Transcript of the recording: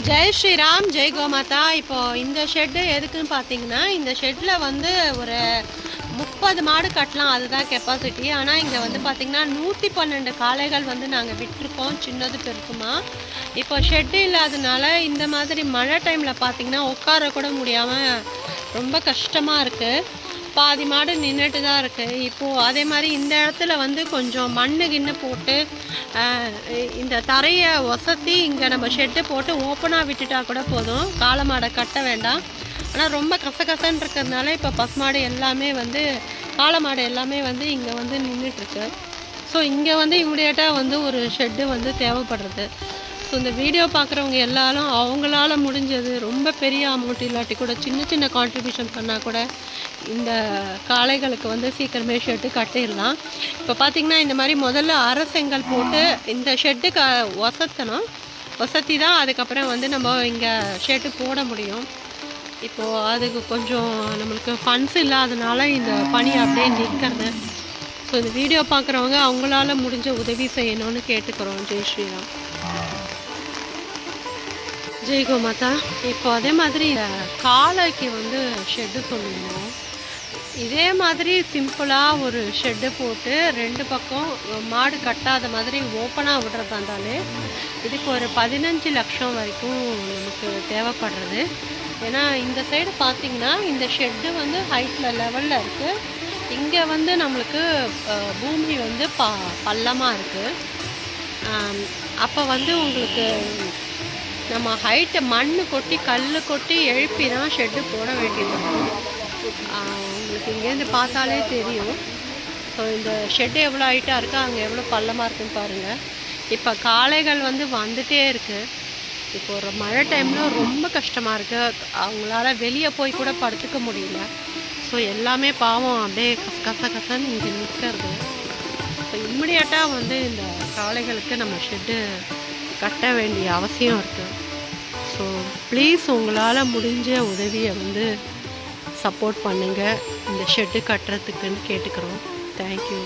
ஜெய் ஸ்ரீராம், ஜெய் கோமாதா. இப்போது இந்த ஷெட்டு எதுக்குன்னு பார்த்தீங்கன்னா, இந்த ஷெட்டில் வந்து ஒரு 30 மாடு கட்டலாம், அதுதான் கெப்பாசிட்டி. ஆனால் இங்கே வந்து பார்த்திங்கன்னா 112 காளைகள் வந்து நாங்கள் விட்டுருக்கோம், சின்னது பெருசுமா. இப்போ ஷெட்டு இல்லாதனால இந்த மாதிரி மழை டைமில் பார்த்திங்கன்னா உட்கார கூட முடியாமல் ரொம்ப கஷ்டமாக இருக்குது. பாதி மாடு நின்றுட்டு தான் இருக்குது. இப்போது அதே மாதிரி இந்த இடத்துல வந்து கொஞ்சம் மண்ணு கிண்ணு போட்டு இந்த தரையை ஒசத்தி இங்கே நம்ம ஷெட்டு போட்டு ஓப்பனாக விட்டுட்டா கூட போதும், காளை மாடை கட்ட வேண்டாம். ஆனால் ரொம்ப கசகசன்னு இருக்கிறதுனால இப்போ பசுமாடு எல்லாமே வந்து காளை மாடு எல்லாமே வந்து இங்கே வந்து நின்றுட்டுருக்கு. ஸோ இங்கே வந்து இமிடியேட்டாக வந்து ஒரு ஷெட்டு வந்து தேவைப்படுறது. ஸோ இந்த வீடியோ பார்க்குறவங்க எல்லாரும் அவங்களால முடிஞ்சது, ரொம்ப பெரிய அமௌண்ட் இல்லாட்டி கூட சின்ன சின்ன கான்ட்ரிபியூஷன் பண்ணால் கூட இந்த காளைகளுக்கு வந்து சீக்கிரமே ஷெட்டு கட்டிடலாம். இப்போ பார்த்திங்கன்னா இந்த மாதிரி முதல்ல அரை செங்கல் போட்டு இந்த ஷெட்டுக்கு ஒசத்தி தான் அதுக்கப்புறம் வந்து நம்ம இங்கே ஷெட்டு போட முடியும். இப்போது அதுக்கு கொஞ்சம் நம்மளுக்கு ஃபண்ட்ஸ் இல்லாதனால இந்த பணி அப்படியே நிற்கிறது. ஸோ இந்த வீடியோ பார்க்குறவங்க அவங்களால முடிஞ்ச உதவி செய்யணும்னு கேட்டுக்கிறோம். ஜெய் ஸ்ரீராம், ஜெய் கோமாதா. இப்போ அதே மாதிரி காளைக்கு வந்து ஷெட்டு சொல்லியிருந்தோம். இதே மாதிரி சிம்பிளாக ஒரு ஷெட்டு போட்டு 2 பக்கம் மாடு கட்டாத மாதிரி ஓப்பனாக விடுறதா இருந்தாலே இதுக்கு ஒரு 15 லட்சம் வரைக்கும் நமக்கு தேவைப்படுறது. ஏன்னா இந்த சைடு பார்த்திங்கன்னா இந்த ஷெட்டு வந்து ஹைட்டில் லெவலில் இருக்குது. இங்கே வந்து நம்மளுக்கு பூமி வந்து பள்ளமாக இருக்குது. அப்போ வந்து உங்களுக்கு நம்ம ஹைட்டை மண் கொட்டி கல் கொட்டி எழுப்பி தான் ஷெட்டு போட வேண்டியிருக்கும். உங்களுக்கு இங்கேருந்து பார்த்தாலே தெரியும். ஸோ இந்த ஷெட்டு எவ்வளோ ஹைட்டாக இருக்குது, அங்கே எவ்வளோ பள்ளமாக இருக்குன்னு பாருங்கள். இப்போ காளைகள் வந்து வந்துகிட்டே இருக்குது. இப்போ ஒரு மழை டைமில் ரொம்ப கஷ்டமாக இருக்குது, அவங்களால வெளியே போய் கூட படுத்துக்க முடியல. ஸோ எல்லாமே பாவம் அப்படியே கசன்னு இங்கே நிற்கிறது. ஸோ இம்மிடியட்டாக வந்து இந்த காளைகளுக்கு நம்ம ஷெட்டு கட்ட வேண்டிய அவசியம் இருக்குது. ஸோ ப்ளீஸ் உங்களால் முடிஞ்ச உதவியை வந்து சப்போர்ட் பண்ணுங்கள், இந்த ஷெட்டு கட்டுறதுக்குன்னு கேட்டுக்கிறோம். தேங்க்யூ.